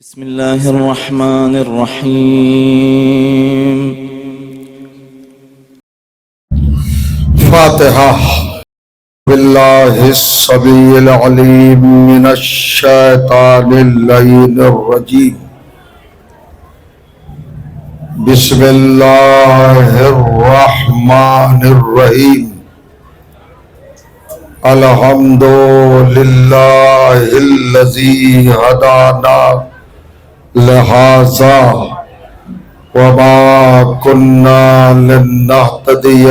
بسم الله الرحمن الرحيم. فاتحة. بالله السميع العليم من الشيطان اللعين الرجيم. بسم الله الرحمن الرحيم. الحمد لله الذي هدانا لهذا وما كنا لنهتدي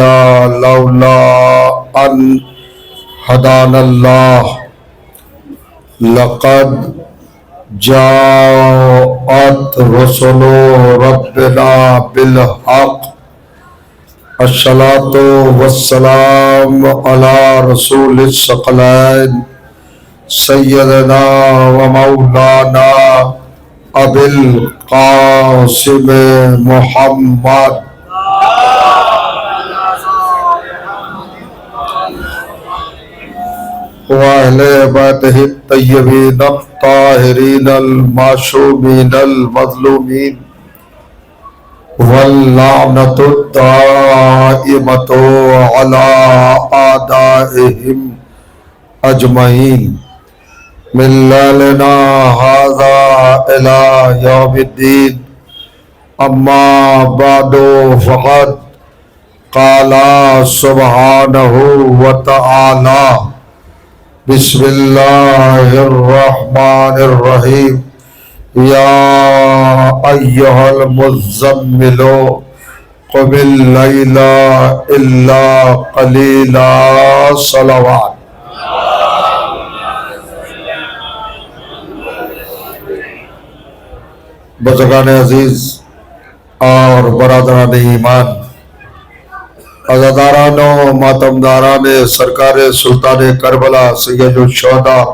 لولا أن هدانا الله. لقد جاءت رسل ربنا بالحق. الصلاة والسلام على رسول الثقلين سيدنا ومولانا ابی القاسم محمد وأہل بیتہ الطیبین الطاہرین المعصومین المظلومین واللعنۃ الدائمۃ علی اعدائہم اجمعین من لیلنا هذا الى یوم الدین. اما بعد فقد قال سبحانہ وتعالی بسم اللہ الرحمن الرحیم. یا ایہا المزمل قم اللیل الا قلیلا صلوات. بزرگان عزیز اور برادران ایمان، عزاداران و ماتمداران سرکار سلطان کربلا سید الشہداء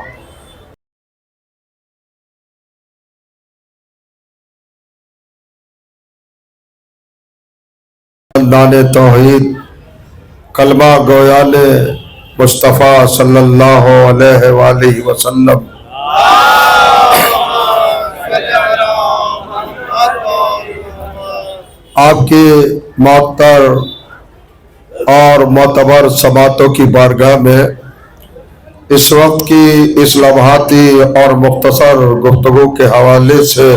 خاندان توحید، کلمہ گویان مصطفیٰ صلی اللہ علیہ وآلہ وسلم، آپ کی معطر اور معتبر سماعتوں کی بارگاہ میں اس وقت کی اس لمحاتی اور مختصر گفتگو کے حوالے سے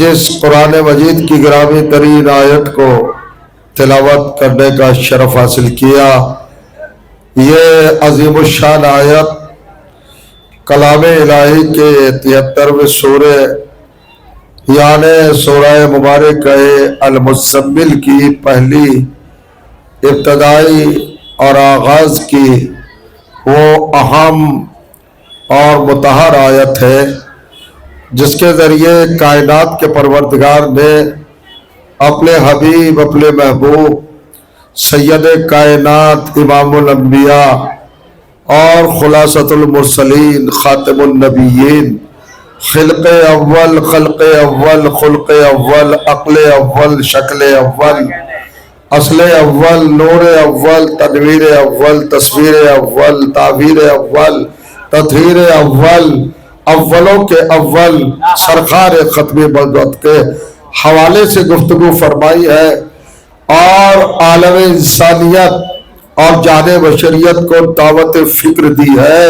جس قرآن مجید کی گرامی ترین آیت کو تلاوت کرنے کا شرف حاصل کیا، یہ عظیم الشان آیت کلام الہی کے 73ویں سورہ یعنی سورہ مبارکہ المزمل کی پہلی ابتدائی اور آغاز کی وہ اہم اور مطہر آیت ہے جس کے ذریعے کائنات کے پروردگار نے اپنے حبیب، اپنے محبوب، سید کائنات، امام الانبیاء اور خلاصۃ المرسلین، خاتم النبیین، خلق اول، خلق اول، خلق اول، عقل اول، شکل اول، اصل اول، نور اول، تنویر اول، تصویر اول، تعبیر اول، تطہیر اول، اولوں کے اول سرکار ختم بدوت کے حوالے سے گفتگو فرمائی ہے اور عالم انسانیت اور جہان بشریت کو دعوت فکر دی ہے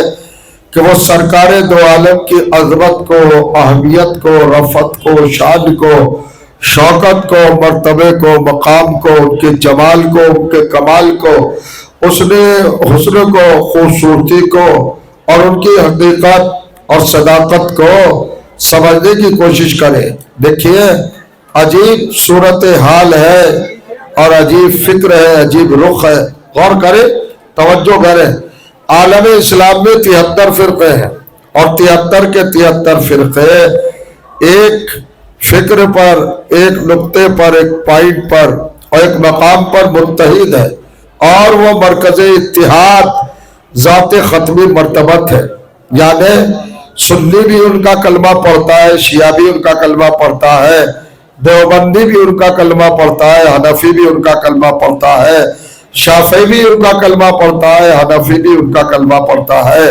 کہ وہ سرکار دو عالم کی عظمت کو، اہمیت کو، رفعت کو، شان کو، شوکت کو، مرتبے کو، مقام کو، ان کے جمال کو، ان کے کمال کو، حسن کو، خوبصورتی کو اور ان کی حقیقت اور صداقت کو سمجھنے کی کوشش کریں. دیکھیے عجیب صورتحال ہے اور عجیب فکر ہے، عجیب رخ ہے. غور کریں، توجہ کریں. عالم اسلام میں 73 فرقے ہیں اور 73 کے 73 فرقے ایک فکر پر، ایک نقطے پر، ایک پوائنٹ پر اور ایک مقام پر متحد ہے اور وہ مرکز اتحاد ذات ختمی مرتبت ہے. یعنی سنی بھی ان کا کلمہ پڑھتا ہے، شیعہ بھی ان کا کلمہ پڑھتا ہے، دیوبندی بھی ان کا کلمہ پڑھتا ہے، حنفی بھی ان کا کلمہ پڑھتا ہے، شافعی بھی ان کا کلمہ پڑھتا ہے، حنفی بھی ان کا کلمہ پڑھتا ہے.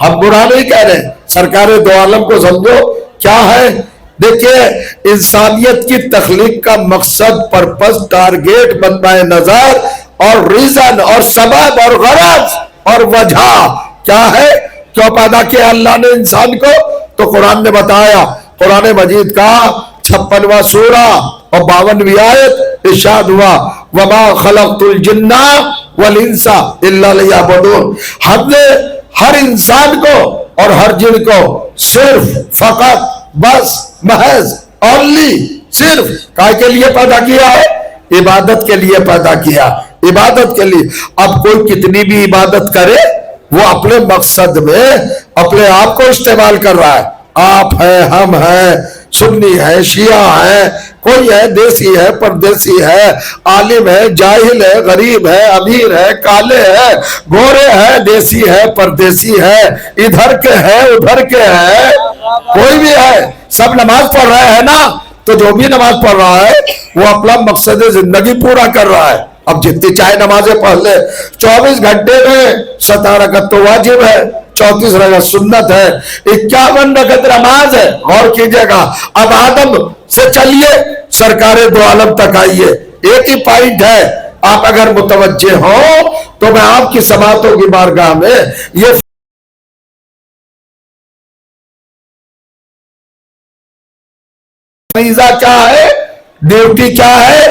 ہم برا نہیں کہہ رہے، سرکار دو عالم کو سمجھو کیا ہے۔ دیکھیں انسانیت کی تخلیق کا مقصد، پرپس، ٹارگیٹ، بندہ نظر اور ریزن اور سبب اور غرض اور وجہ کیا ہے؟ کیوں پیدا کیا اللہ نے انسان کو؟ تو قرآن نے بتایا، قرآن مجید کا 56واں سورہ اور 52ویں آیت ارشاد ہوا وما خلقت الجن والانس الا لیعبدون، ہم نے ہر انسان کو اور ہر جن کو صرف فقط بس محض اونلی صرف کائے کے لیے پیدا کیا ہے؟ عبادت کے لیے پیدا کیا، عبادت کے لیے۔ اب کوئی کتنی بھی عبادت کرے وہ اپنے مقصد میں اپنے آپ کو استعمال کر رہا ہے۔ آپ ہیں، ہم ہیں، سنی ہے، شیعہ ہے، کوئی ہے دیسی ہے، پردیسی ہے، عالم ہے، جاہل ہے، غریب ہے، امیر ہے، کالے ہے، گورے ہے، دیسی ہے، پردیسی ہے، ادھر کے ہے، ادھر کے ہے، کوئی بھی ہے، سب نماز پڑھ رہے ہیں نا۔ تو جو بھی نماز پڑھ رہا ہے وہ اپنا مقصد زندگی پورا کر رہا ہے۔ اب جتنی چاہے نمازیں پڑھ لے، 24 گھنٹے میں 17 رکعت تو واجب ہے، 34 رکعت سنت ہے، 51 رکعت نماز ہے۔ غور کیجئے گا۔ اب آدم سے چلیے سرکار دو عالم تک آئیے، ایک ہی پوائنٹ ہے، آپ اگر متوجہ ہو تو میں آپ کی سماعتوں کی بارگاہ میں یہ فریضہ کیا ہے، ڈیوٹی کیا ہے،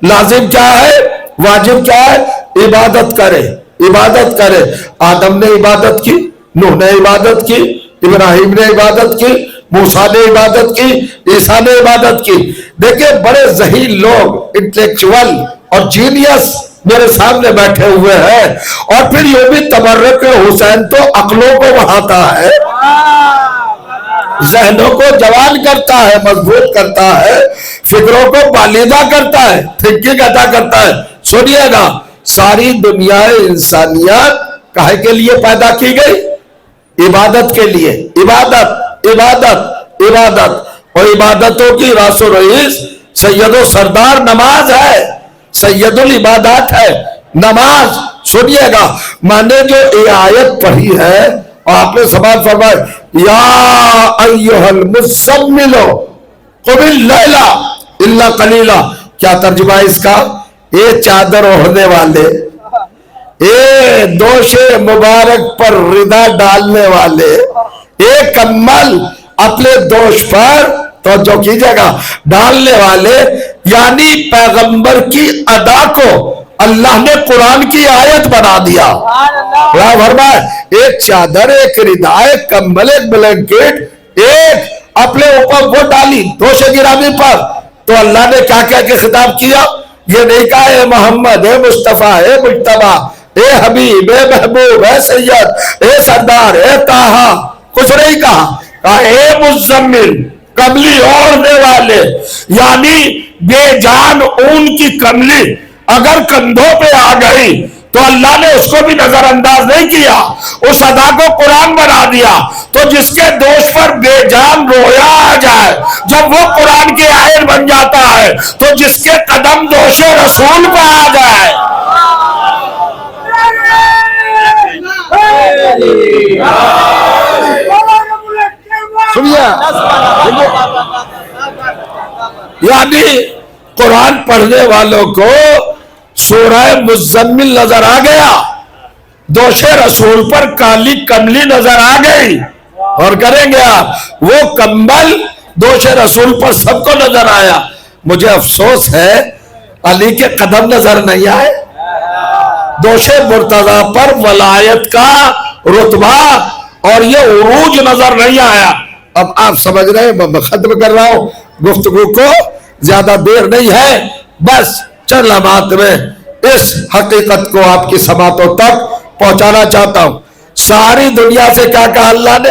لازم کیا ہے، واجب کیا ہے؟ عبادت کرے، عبادت کرے۔ آدم نے عبادت کی، نوح نے عبادت کی، ابراہیم نے عبادت کی، موسیٰ نے عبادت کی، عیسیٰ نے عبادت کی۔ دیکھیں بڑے ذہین لوگ، انٹلیکچول اور جینیس میرے سامنے بیٹھے ہوئے ہیں، اور پھر یہ بھی تبرک حسین تو عقلوں کو بڑھاتا ہے، ذہنوں کو جوان کرتا ہے، مضبوط کرتا ہے، فکروں کو بالیدہ کرتا ہے، تھنکنگ عطا کرتا ہے۔ سنیے گا، ساری دنیا انسانیت کاہے کے لیے پیدا کی گئی؟ عبادت کے لیے۔ عبادت، عبادت، عبادت، اور عبادتوں کی راس و رئیس سید و سردار نماز ہے، سید العبادات ہے نماز۔ سنیے گا، میں نے جو یہ آیت پڑھی ہے اور آپ نے سماعت فرمائے یا ایھا المزمل قم اللیل الا قلیلا، کیا ترجمہ ہے اس کا؟ اے چادر اوڑھنے والے، اے دوش مبارک پر ردا ڈالنے والے، اے کمل اپنے دوش پر توجہ کیجئے گا ڈالنے والے، یعنی پیغمبر کی ادا کو اللہ نے قرآن کی آیت بنا دیا۔ ایک چادر، ایک ردا، ایک کمبل، ایک بلینکٹ، ایک اپنے اوپر وہ ڈالی دوش گرامی پر، تو اللہ نے کیا کہہ کے خطاب کیا؟ یہ نہیں کہا اے محمد، اے مصطفیٰ، اے مجتبیٰ، اے حبیب، اے محبوب، اے سید، اے سردار، اے طٰہٰ، کچھ نہیں کہا، کہا اے مزمل، کملی اوڑھنے والے، یعنی بے جان اون کی کملی اگر کندھوں پہ آ گئی تو اللہ نے اس کو بھی نظر انداز نہیں کیا، اس ادا کو قرآن بنا دیا۔ تو جس کے دوش پر بے جان رویا آ جائے، جب وہ قرآن کی آیت بن جاتا ہے، تو جس کے قدم دوش رسول پہ آ جائے، یعنی قرآن پڑھنے والوں کو سورہ مزمل نظر آ گیا، دوش رسول پر کالی کملی نظر آ گئی، اور کریں گے آپ وہ کمبل دوش رسول پر سب کو نظر آیا۔ مجھے افسوس ہے علی کے قدم نظر نہیں آئے، دوش مرتضیٰ پر ولایت کا رتبہ اور یہ عروج نظر نہیں آیا۔ اب آپ سمجھ رہے ہیں، میں ختم کر رہا ہوں گفتگو کو، زیادہ دیر نہیں ہے، بس چند لمحات میں اس حقیقت کو آپ کی سماعتوں تک پہنچانا چاہتا ہوں۔ ساری دنیا سے کیا کہا اللہ نے؟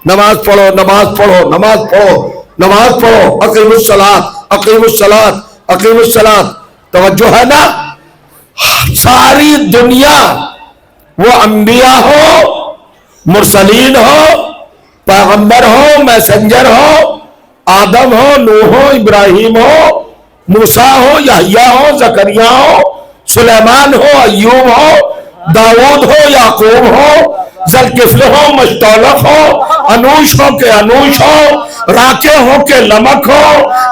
نماز پڑھو، نماز پڑھو، نماز پڑھو، نماز پڑھو، اقیموا الصلاۃ، اقیموا الصلاۃ، اقیموا الصلاۃ۔ توجہ ہے نا؟ ساری دنیا، وہ انبیاء ہو، مرسلین ہو، پیغمبر ہو، میسنجر ہو، آدم ہو، نوح ہو، ابراہیم ہو، موسیٰ ہو، یحییٰ ہو، زکریا ہو، سلیمان ہو، ایوب ہو، داؤد ہو، یعقوب ہو، ذلکفل ہو، مشتولق ہو، انوش ہو کہ انوش ہو، راکع ہو کہ لمک ہو،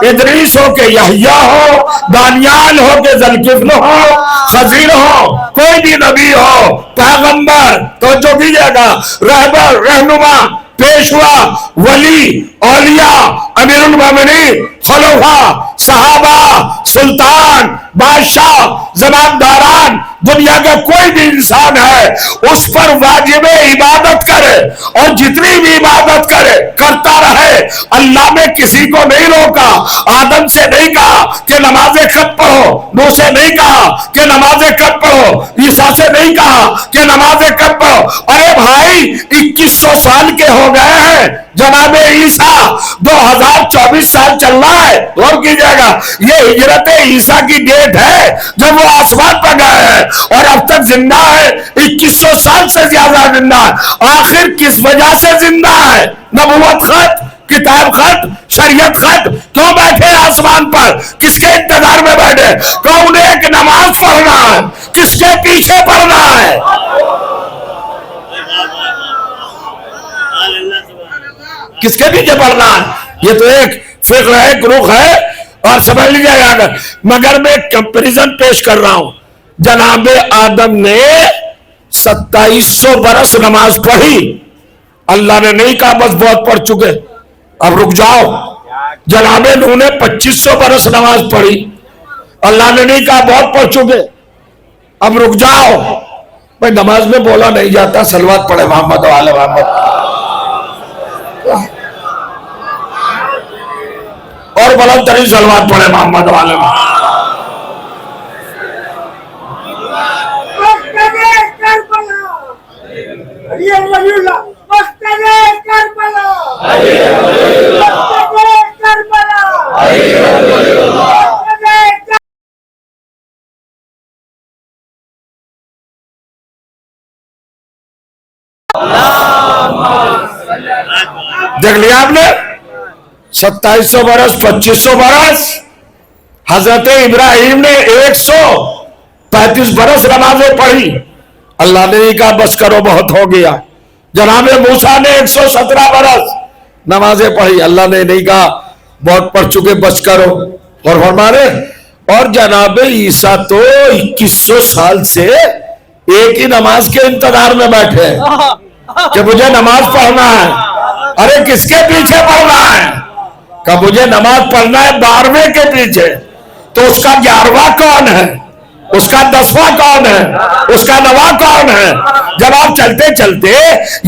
ادریس ہو کہ یحییٰ ہو، دانیال ہو کہ ذلکفل ہو، خضر ہو، کوئی بھی نبی ہو، پیغمبر، توجہ کیجئے گا، رہبر، رہنما، پیشوا، ولی، اولیاء، امیر المومنین، خلفاء، صحابہ، سلطان، بادشاہ، زمانداران، دنیا کا کوئی بھی انسان ہے اس پر واجب عبادت کرے اور جتنی بھی عبادت کرے کرتا رہے. اللہ نے کسی کو نہیں روکا. آدم سے نہیں کہا کہ نمازیں کب پڑھو، نوح سے نہیں کہا کہ نمازیں کب پڑھو، عیسیٰ سے نہیں کہا کہ نمازیں کب پڑھو. ارے بھائی 2100 سال کے ہو گئے ہیں، جناب عیسیٰ 2024 سال چل رہا ہے. غور کیجئے گا، یہ ہجرت عیسیٰ کی ڈیٹ ہے جب وہ آسمان پر گئے ہیں اور اب تک زندہ ہے. 2100 سال سے زیادہ زندہ ہے. آخر کس وجہ سے زندہ ہے؟ نبوت خط، کتاب خط، شریعت خط. کیوں بیٹھے آسمان پر؟ کس کے انتظار میں بیٹھے؟ کون ایک نماز پڑھنا ہے، کس کے پیچھے پڑھنا ہے؟ کس کے پیچھے پڑھنا ہے؟ یہ تو ایک فقہ ہے، ایک رخ ہے اور سمجھ لیجیے گا. مگر میں کمپیریزن پیش کر رہا ہوں. جناب آدم نے 2700 برس نماز پڑھی، اللہ نے نہیں کہا بس بہت پڑھ چکے اب رک جاؤ. جناب نوح نے 2500 برس نماز پڑھی، اللہ نے نہیں کہا بہت پڑھ چکے اب رک جاؤ. بھائی نماز میں بولا نہیں جاتا، صلوات پڑھے محمد و آل محمد. اور بلند ترین صلوات پڑھے محمد و آل محمد. دیکھ لیا آپ نے، 2700 برس، 2500 برس. حضرت ابراہیم نے 135 برس نمازیں پڑھی، اللہ نے نہیں کہا بس کرو بہت ہو گیا. جناب موسیٰ نے 117 برس نمازیں پڑھی، اللہ نے نہیں کہا بہت پڑھ چکے بس کرو. اور فرمانے اور جناب عیسیٰ تو 2100 سال سے ایک ہی نماز کے انتظار میں بیٹھے کہ مجھے نماز پڑھنا ہے. ارے کس کے پیچھے پڑھنا ہے؟ کہ مجھے نماز پڑھنا ہے 12ویں کے پیچھے. تو اس کا 11واں کون ہے؟ اس کا 10واں کون ہے؟ اس کا 9واں کون ہے؟ جب آپ چلتے چلتے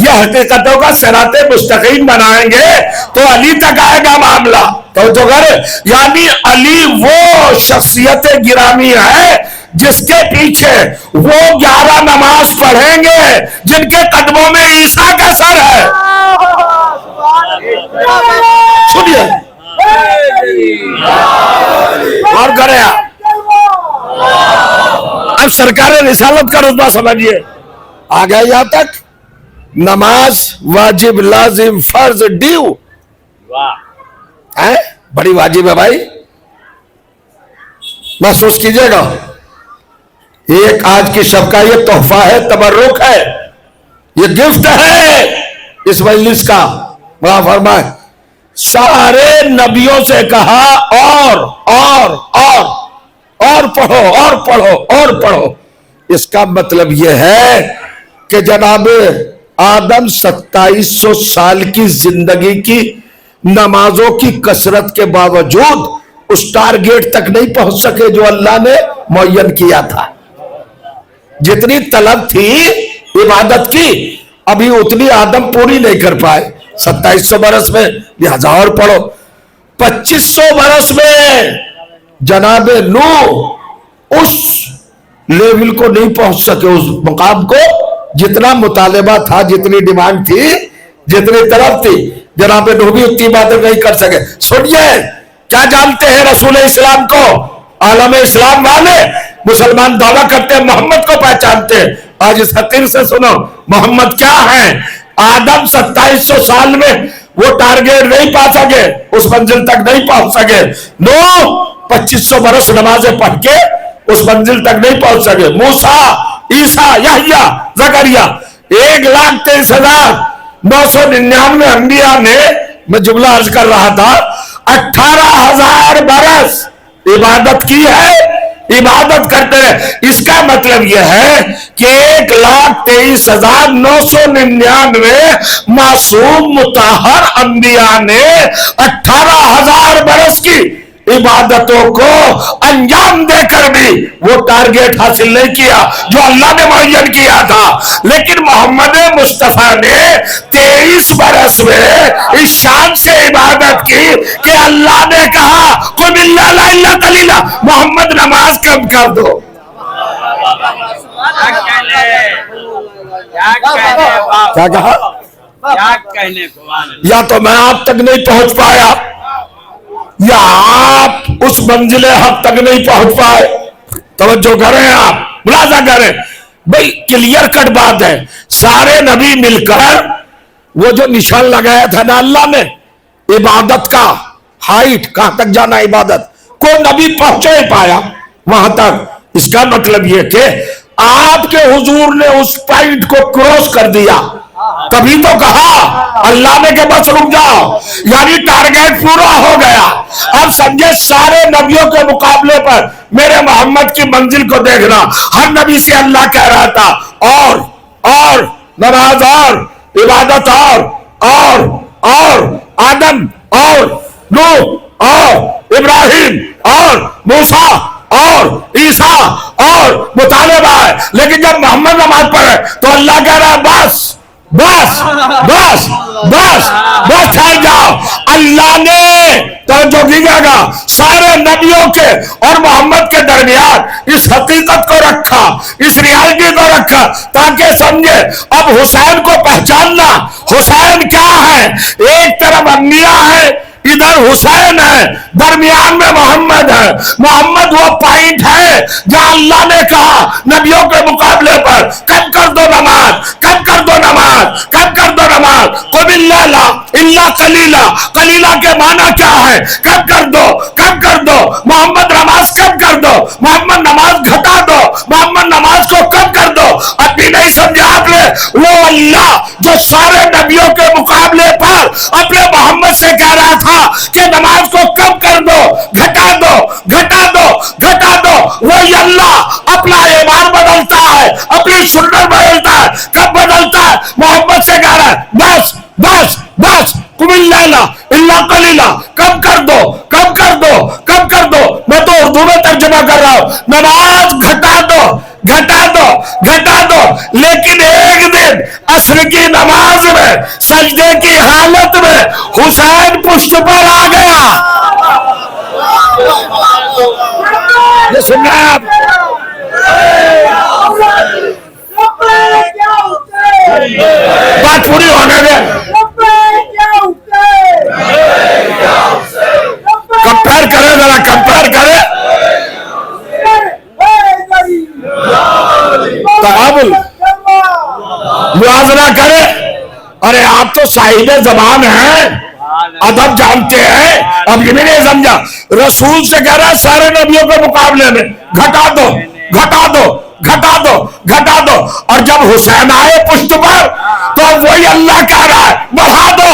یہ حقیقتوں کا صراط مستقیم بنائیں گے تو علی تک آئے گا معاملہ. تو یعنی علی وہ شخصیت گرامی ہے جس کے پیچھے وہ 11 نماز پڑھیں گے جن کے قدموں میں عیسیٰ کا سر ہے. سنیے اور کرے آپ. اب سرکار رسالت کا رتبہ سمجھیے آ گیا یہاں تک. نماز واجب، لازم، فرض، ڈیو بڑی واجب ہے بھائی. محسوس کیجئے گا ایک آج کی شب کا یہ تحفہ ہے، تبرک ہے، یہ گفٹ ہے اس مجلس کا. بڑا فرمائے سارے نبیوں سے کہا اور پڑھو اور پڑھو اور پڑھو. اس کا مطلب یہ ہے کہ جناب آدم 2700 سال کی زندگی کی نمازوں کی کثرت کے باوجود اس ٹارگیٹ تک نہیں پہنچ سکے جو اللہ نے معین کیا تھا. جتنی طلب تھی عبادت کی ابھی اتنی آدم پوری نہیں کر پائے. 2700 برس میں لہذا اور پڑھو. 2500 برس میں جناب نوح اس لیول کو نہیں پہنچ سکے، اس مقام کو جتنا مطالبہ تھا، جتنی ڈیمانڈ تھی، جتنی طلب تھی. جناب نوح بھی اتنی باتیں نہیں کر سکے. سنیے کیا جانتے ہیں رسول اسلام کو؟ عالم اسلام والے مسلمان دعویٰ کرتے ہیں محمد کو پہچانتے ہیں. آج اس خطیر سے سنو محمد کیا ہے. آدم 2700 سال میں وہ ٹارگیٹ نہیں پا سکے، اس منزل تک نہیں پہنچ سکے. نوح 2500 برس نمازیں پڑھ کے اس منزل تک نہیں پہنچ سکے. موسیٰ، عیسیٰ، یحییٰ، زکریا 1,23,999 انبیاء نے، میں جملہ عرض کر رہا تھا، 18,000 برس عبادت کی ہے، عبادت کرتے رہے۔ اس کا مطلب یہ ہے کہ 1,23,999 معصوم مطہر انبیاء نے 18,000 برس کی عبادتوں کو انجام دے کر بھی وہ ٹارگیٹ حاصل نہیں کیا جو اللہ نے معین کیا تھا، لیکن محمد مصطفیٰ نے 23 برس میں اس شان سے عبادت کی کہ اللہ نے کہا قُمِ اللَّيْلَ إِلَّا قَلِيلًا، محمد نماز کم کر دو۔ کیا کہا؟ یا تو میں آپ تک نہیں پہنچ پایا یا آپ اس منزل حق تک نہیں پہنچ پائے۔ توجہ کریں، آپ ملاحظہ کریں بھئی، کلیئر کٹ بات ہے۔ سارے نبی مل کر وہ جو نشان لگایا تھا نا اللہ نے عبادت کا، ہائٹ کہاں تک جانا عبادت، کوئی نبی پہنچے ہی پایا وہاں تک۔ اس کا مطلب یہ کہ آپ کے حضور نے اس پوائنٹ کو کراس کر دیا، تبھی تو کہا اللہ نے کہ بس رک جاؤ، یعنی ٹارگیٹ پورا ہو گیا۔ اب سمجھے سارے نبیوں کے مقابلے پر میرے محمد کی منزل کو دیکھنا، ہر نبی سے اللہ کہہ رہا تھا اور نماز اور عبادت اور آدم اور نوح اور ابراہیم اور موسیٰ اور عیسیٰ اور مطالبہ ہے، لیکن جب محمد نماز پڑھے تو اللہ کہہ رہا ہے بس ٹھہر جاؤ۔ اللہ نے توجہ کیجیے گا سارے نبیوں کے اور محمد کے درمیان اس حقیقت کو رکھا، اس ریالٹی کو رکھا تاکہ سمجھے اب حسین کو پہچاننا۔ حسین کیا ہے؟ ایک طرف انبیاء ہے، ادھر حسین ہے، درمیان میں محمد ہے۔ محمد وہ پوائنٹ ہے جہاں اللہ نے کہا نبیوں کے مقابلے پر کم کر دو نماز، کم کر دو نماز، کم کر دو نماز۔ قُمِ اللَّيْلَ إِلَّا قَلِيلًا، قلیلہ کے معنی کیا ہے؟ کم کر دو، کم کر دو۔ محمد نماز کم کر دو، محمد نماز گھٹا دو، محمد نماز کو کم کر دو۔ اب بھی نہیں سمجھا آپ نے؟ وہ اللہ جو سارے نبیوں کے مقابلے پر اپنے محمد سے کہہ رہا تھا کہ نماز کو کم کر دو، گھٹا دو، گھٹا دو، گھٹا دو، وہی اللہ اپنا ایمان بدلتا ہے، اپنی سنت بدلتا ہے۔ کب بدلتا ہے؟ محمد سے کہہ رہا ہے بس قُمِ اللَّيْلَ إِلَّا قَلِيلًا، کم کر دو، کم کر دو، کم کر دو۔ میں تو اردو میں ترجمہ کر رہا ہوں، نماز گھٹا دو، گھٹا دو، گھٹا دو۔ لیکن ایک دن عصر کی نماز میں سجدے کی حالت میں حسین پشت پر آ گیا۔ یہ سن رہے ہیں آپ؟ بات پوری ہونے دیں، کمپیر کرے ذرا، کمپیر کرے، تقابل موازنہ کرے۔ ارے آپ تو صاحب زبان ہیں، ادب جانتے ہیں، اب یہ بھی نہیں سمجھا؟ رسول سے کہہ رہا ہے سارے نبیوں کے مقابلے میں گھٹا دو، گھٹا دو، گھٹا دو، گھٹا دو۔ اور جب حسین آئے پشت پر تو وہی اللہ کہہ رہا ہے بڑھا دو،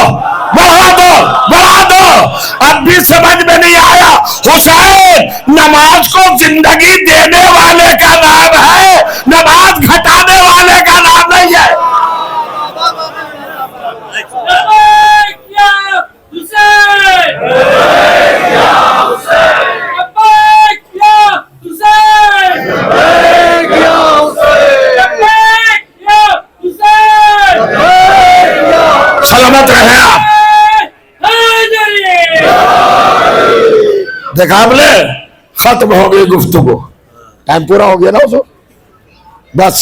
بڑھا دو، بڑھا دو۔ اب بھی سمجھ میں نہیں آیا؟ حسین نماز کو زندگی دینے والے کا نام ہے، نماز گھٹانے والے کا نام نہیں ہے۔ سلامت رہے آپ۔ دیکھا آپ نے؟ ختم ہو گئی گفتگو، ٹائم پورا ہو گیا نا اس وقت۔ بس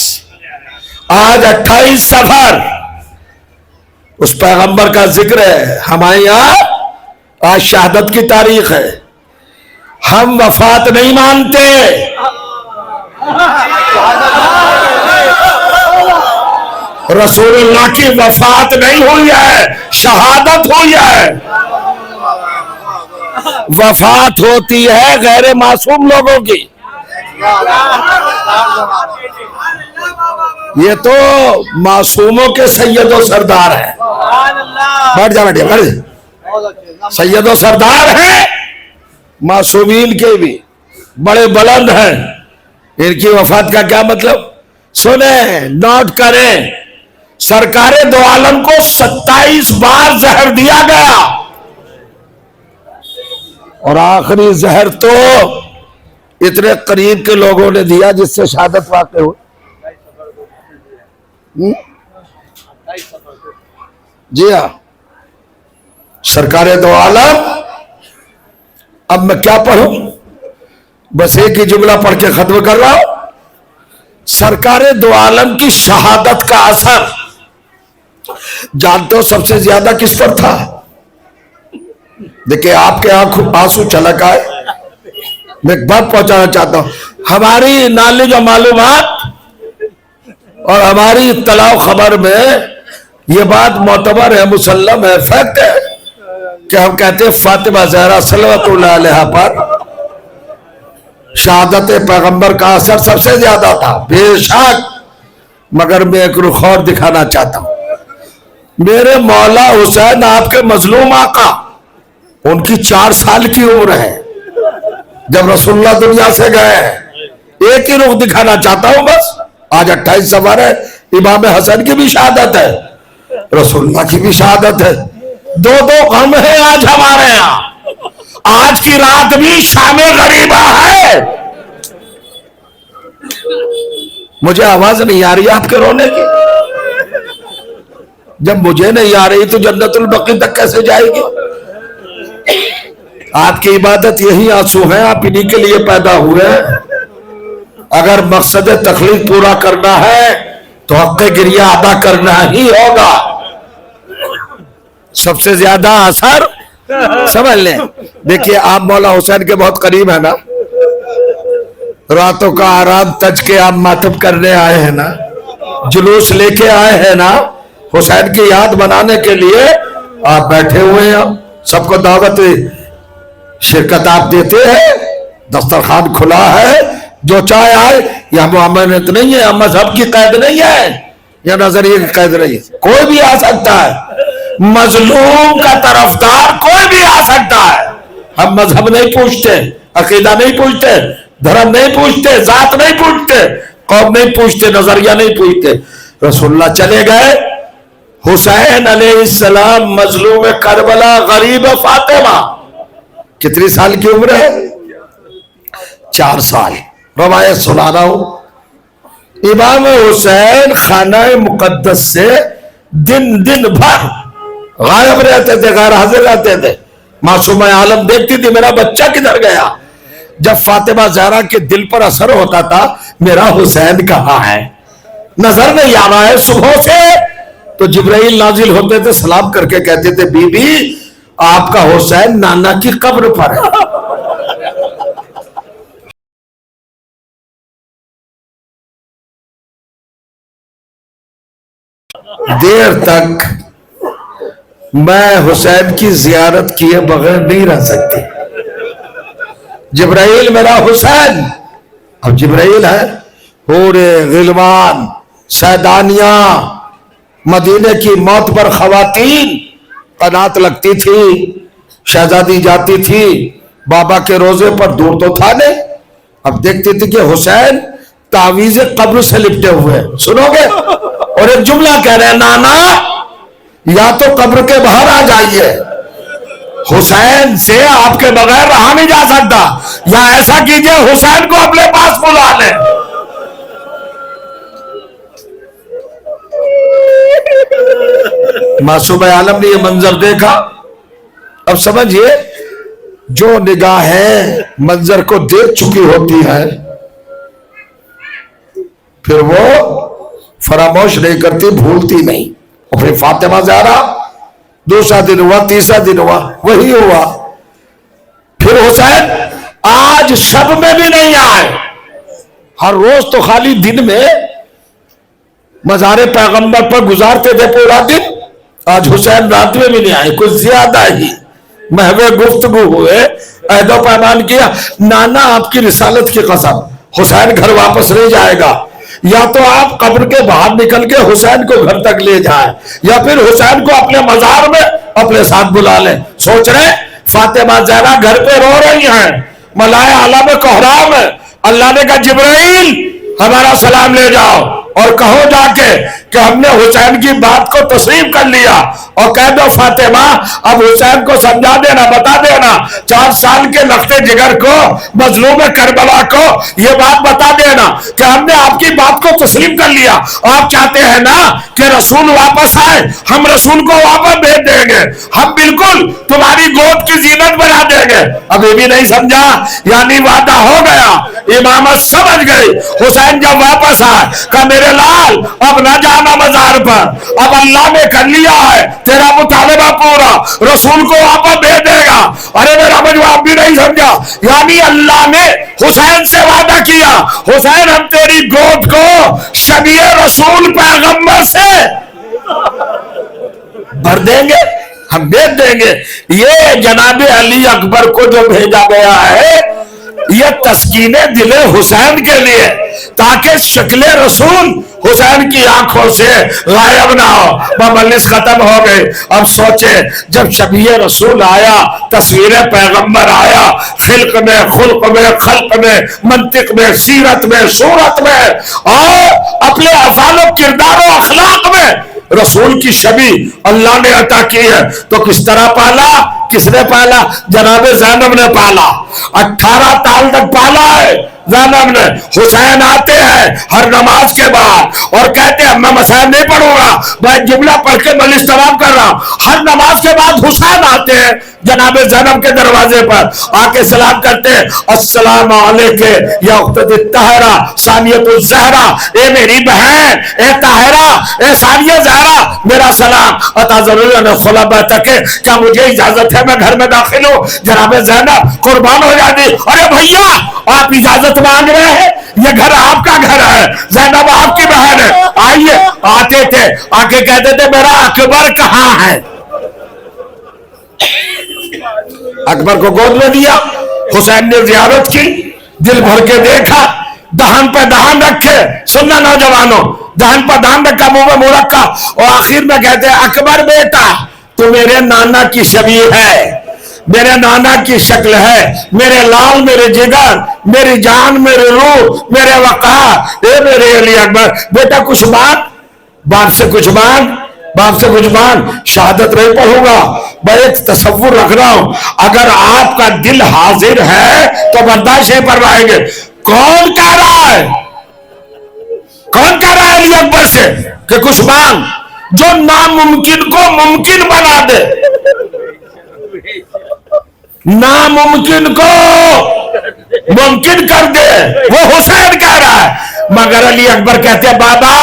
آج 28 سفر اس پیغمبر کا ذکر ہے، ہمارے یہاں آج شہادت کی تاریخ ہے۔ ہم وفات نہیں مانتے، رسول اللہ کی وفات نہیں ہوئی ہے، شہادت ہوئی ہے۔ وفات ہوتی ہے غیر معصوم لوگوں کی۔ یہ تو معصوموں کے سید و سردار ہیں. بیٹھ جا بیٹھے بیٹھ جا. سید و سردار ہیں, معصومین کے بھی بڑے بلند ہیں. ان کی وفات کا کیا مطلب؟ سنیں, نوٹ کریں, سرکار دو عالم کو 27 بار زہر دیا گیا, اور آخری زہر تو اتنے قریب کے لوگوں نے دیا جس سے شہادت واقع ہوئی. جی ہاں, سرکار دو عالم. اب میں کیا پڑھوں, بس ایک ہی جملہ پڑھ کے ختم کر رہا ہوں. سرکار دو عالم کی شہادت کا اثر جانتے ہو سب سے زیادہ کس پر تھا؟ دیکھیں آپ کے آنکھوں آنسو چھلک آئے. میں ایک بات پہنچانا چاہتا ہوں, ہماری نالج و معلومات اور ہماری اطلاع و خبر میں یہ بات معتبر ہے, مسلم ہے, فیکٹ ہے کہ ہم کہتے ہیں فاطمہ زہرا صلوات اللہ علیہا پر شہادت پیغمبر کا اثر سب سے زیادہ تھا. بے شک, مگر میں ایک رخ اور دکھانا چاہتا ہوں. میرے مولا حسین آپ کے مظلوم آقا, ان کی 4 سال کی عمر ہے جب رسول اللہ دنیا سے گئے ہیں. ایک ہی رخ دکھانا چاہتا ہوں بس. آج 28 سفر ہے, امام حسن کی بھی شہادت ہے, رسول اللہ کی بھی شہادت ہے. 2 غم ہیں آج ہمارے یہاں. آج کی رات بھی شام غریبہ ہے. مجھے آواز نہیں آ رہی آپ کے رونے کی. جب مجھے نہیں آ رہی تو جنت البقیع تک کیسے جائے گی؟ آپ کی عبادت یہی آنسو ہیں, آپ انہی کے لیے پیدا ہوئے ہیں. اگر مقصد تخلیق پورا کرنا ہے تو حق گریہ ادا کرنا ہی ہوگا. سب سے زیادہ اثر سمجھ لیں. دیکھیے آپ مولا حسین کے بہت قریب ہیں نا, راتوں کا آرام تج کے آپ ماتم کرنے آئے ہیں نا, جلوس لے کے آئے ہیں نا, حسین کی یاد بنانے کے لیے آپ بیٹھے ہوئے ہیں. سب کو دعوت شرکت آپ دیتے ہیں, دسترخوان کھلا ہے, جو چاہے آئے. یہ معاملت نہیں ہے, ہم مذہب کی قید نہیں ہے, یا نظریے کی قید نہیں ہے. کوئی بھی آ سکتا ہے, مظلوم کا طرفدار کوئی بھی آ سکتا ہے. ہم مذہب نہیں پوچھتے, عقیدہ نہیں پوچھتے, دھرم نہیں پوچھتے, ذات نہیں پوچھتے, قوم نہیں پوچھتے, نظریہ نہیں پوچھتے. رسول اللہ چلے گئے, حسین علیہ السلام مظلوم کربلا, غریب فاطمہ. کتنی سال کی عمر ہے؟ 4 سال. روایت سنا رہا ہوں. امام حسین خانہ مقدس سے دن بھر غائب رہتے تھے, غیر حاضر رہتے تھے. معصومہ عالم دیکھتی تھی میرا بچہ کدھر گیا. جب فاطمہ زہرا کے دل پر اثر ہوتا تھا میرا حسین کہاں ہے, نظر نہیں آ رہا ہے صبح سے, تو جبرائیل نازل ہوتے تھے, سلام کر کے کہتے تھے بی بی آپ کا حسین نانا کی قبر پر ہے. دیر تک میں حسین کی زیارت کیے بغیر نہیں رہ سکتی. جبرائیل میرا حسین, اب جبرائیل ہے, پورے غلمان, سیدانیاں, مدینے کی موت پر خواتین قنات لگتی تھی, شہزادی جاتی تھی بابا کے روزے پر, دور تو تھا نہیں. اب دیکھتی تھی کہ حسین تعویذ قبر سے لپٹے ہوئے. سنو گے؟ اور ایک جملہ کہہ رہے ہیں, نانا یا تو قبر کے باہر آ جائیے, حسین سے آپ کے بغیر رہا نہیں جا سکتا, یا ایسا کیجئے حسین کو اپنے پاس بلا لیں. معصوم عالم نے یہ منظر دیکھا. اب سمجھئے جو نگاہیں منظر کو دیکھ چکی ہوتی ہیں پھر وہ فراموش نہیں کرتی, بھولتی نہیں. اور پھر فاطمہ زہرا, 2 دن ہوا, 3 دن ہوا, وہی ہوا. پھر حسین آج شب میں بھی نہیں آئے. ہر روز تو خالی دن میں مزار پیغمبر پر گزارتے تھے پورا دن, آج حسین رات میں بھی نہیں آئے. کچھ زیادہ ہی محو گفتگو ہوئے, عہد و پیمان کیا. نانا آپ کی رسالت کی قسم حسین گھر واپس نہیں جائے گا, یا تو آپ قبر کے باہر نکل کے حسین کو گھر تک لے جائیں یا پھر حسین کو اپنے مزار میں اپنے ساتھ بلا لیں. سوچ رہے فاطمہ زہرا گھر پہ رو رہی ہیں, ملائے اعلیٰ میں کوہرام ہے. اللہ نے کہا جبرائیل ہمارا سلام لے جاؤ اور کہو جا کے کہ ہم نے حسین کی بات کو تسلیم کر لیا, اور کہہ دو فاطمہ اب حسین کو سمجھا دینا, بتا دینا 4 سال کے لخت جگر کو, مظلوم کربلا کو یہ بات بتا دینا کہ ہم نے آپ کی بات کو تسلیم کر لیا. آپ چاہتے ہیں نا کہ رسول واپس آئے, ہم رسول کو واپس بھیج دیں گے, ہم بالکل تمہاری گود کی زینت بنا دیں گے. اب یہ بھی نہیں سمجھا, یعنی وعدہ ہو گیا, امامت سمجھ گئی. حسین جب واپس آئے کہ میرے لال اب نہ جانا مزار پر, اب اللہ نے کر لیا ہے تیرا مطالبہ پورا, رسول کو واپس دے دے گا. ارے میرا جواب بھی نہیں سمجھا, یعنی اللہ نے حسین سے وعدہ کیا حسین ہم تیری گود کو شبیہ رسول پیغمبر سے بھر دیں گے, ہم بھیج دیں گے. یہ جناب علی اکبر کو جو بھیجا گیا ہے یہ تسکین دل حسین کے لیے, تاکہ شکل رسول حسین کی آنکھوں سے غائب نہ ہو. مجلس ختم ہو گئی. اب سوچے جب شبیہ رسول آیا, تصویر پیغمبر آیا, خلق میں خلق میں خلق میں منطق میں سیرت میں صورت میں اور اپنے افعال و کردار و اخلاق میں رسول کی شبیہ اللہ نے عطا کی ہے. تو کس طرح پالا, کس نے پالا؟ جناب زینب نے پالا. 18 سال تک پالا ہے زینب نے. حسین آتے ہیں ہر نماز کے بعد اور کہتے ہیں میں مسائل نہیں پڑھوں گا, میں جملہ پڑھ کے مجلس تمام کر رہا ہوں. ہر نماز کے بعد حسین آتے ہیں جناب زینب کے دروازے پر, آ کے سلام کرتے ہیں السلام علیکم یا اخت الطاہرہ ثانیۃ الزہرا, اے میری بہن, اے طاہرہ, اے ثانیہ زہرا, میرا سلام. کیا مجھے اجازت ہے میں گھر میں داخل ہوں؟ جناب زینب قربان ہو جاتی, ارے بھیا آپ اجازت مانگ رہے ہیں, یہ گھر آپ کا گھر ہے, زینب آپ کی بہن ہے, آئیے. آتے تھے, آ کے کہتے تھے میرا اکبر کہاں ہے. اکبر کو گود میں دیا, حسین نے زیارت کی, دل بھر کے دیکھا, دہن پہ دہن رکھے. سننا نوجوانوں, دہن پہ دہن رکھا, منہ میں منہ رکھا, اور آخر میں کہتے ہیں اکبر بیٹا تو میرے نانا کی شبیہ ہے, میرے نانا کی شکل ہے, میرے لال, میرے جگر, میری جان, میرے روح, میرے وقار, اے میرے علی اکبر بیٹا کچھ مانگ, باپ سے کچھ مانگ, باپ سے کچھ مانگ. شہادت نہیں پڑھوں گا, میں ایک تصور رکھ رہا ہوں, اگر آپ کا دل حاضر ہے تو برداشت نہیں پڑھائیں گے. کون کہہ رہا ہے, کون کہہ رہا ہے علی اکبر سے کہ کچھ مانگ, جو ناممکن کو ممکن بنا دے, ناممکن کو ممکن کر دے, وہ حسین کہہ رہا ہے. مگر علی اکبر کہتے ہیں بابا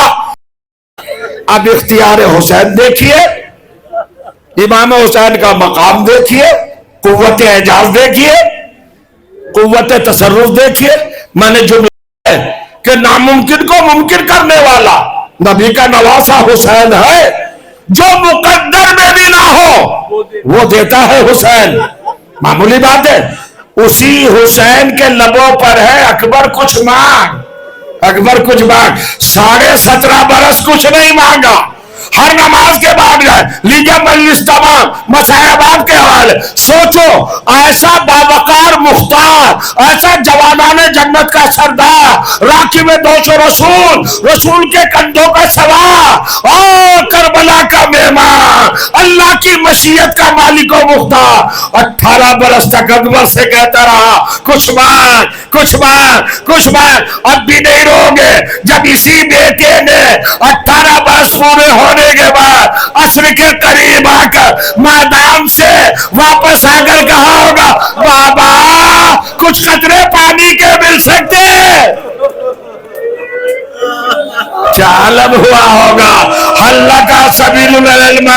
اب اختیار حسین دیکھیے, امام حسین کا مقام دیکھیے, قوت اعجاز دیکھیے, قوت تصرف دیکھیے. میں نے جو ہے کہ ناممکن کو ممکن کرنے والا نبی کا نواسا حسین ہے, جو مقدر میں بھی نہ ہو وہ دیتا ہے حسین. معمولی بات ہے. اسی حسین کے لبوں پر ہے اکبر کچھ مانگ, اکبر کچھ مانگ. 17.5 برس کچھ نہیں مانگا, ہر نماز کے بعد گئے, لیجیے مجلس تمام, مسائبات کے حوالے. سوچو ایسا باوقار مختار, ایسا جوانان جنت کا سردار, راکب دوش رسول, رسول کے کندھوں کا سوار, اور کربلا کا مہمان, اللہ کی مشیت کا مالک و مختار. 18 برس تک اکبر سے کہتا رہا کچھ مانگ, کچھ مانگ, کچھ مانگ. اب بھی نہیں رو گے جب اسی بیٹے نے 18 برس پورے ہونے کے بعد عصر کے قریب آ کر میدان سے واپس آ کر کہا ہوگا بابا کچھ قطرے پانی کے مل سکتے, عالم ہوا ہوگا. اللہ کا سبیل العلم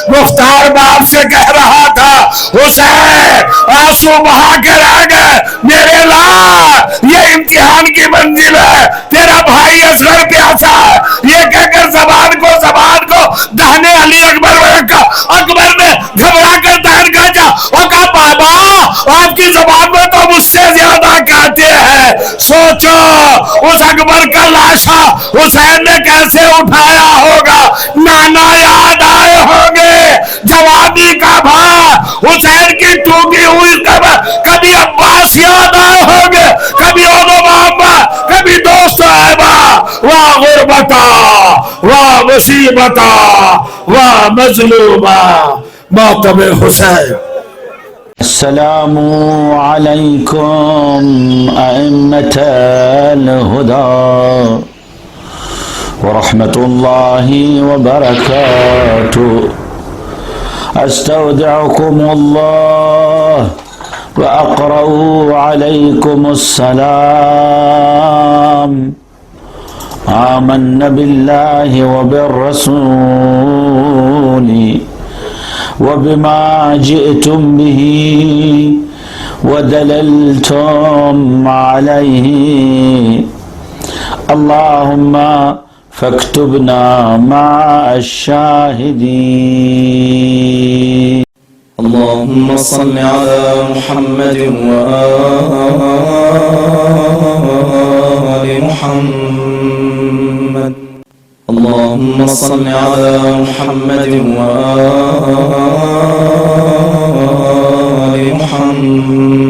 مختار باپ سے کہہ رہا تھا حسین آنسو بہا کے رہ گئے, میرے لال یہ امتحان کی منزل ہے, تیرا بھائی اصغر پیاسا ہے. یہ کہہ کر زبان کو دہنے علی اکبر میں رکھا. اکبر نے گھبرا کر دہن کھاچا اور کہا بابا آپ کی زبان میں تو مجھ سے زیادہ کہتے ہیں, سوچو اس اکبر کا لاشا حسین نے کیسے اٹھایا ہوگا. نانا یاد آئے ہوں گے, جوانی کا بھا حسین کی ٹوٹی ہوئی قبر. کبھی عباس یاد آئے ہوں گے, کبھی اولو محمد, کبھی دوست احبا. واہ غربتا, واہ مصیبتا, واہ مظلومہ ماتم حسین. السلام عليكم أئمة الهدى ورحمة الله وبركاته. أستودعكم الله وأقرأ عليكم السلام. آمنا بالله وبالرسول وبما جئتم به ودللتم عليه. اللهم فاكتبنا مع الشاهدين. اللهم صل على محمد وآل محمد. اللهم صل على محمد وآل محمد.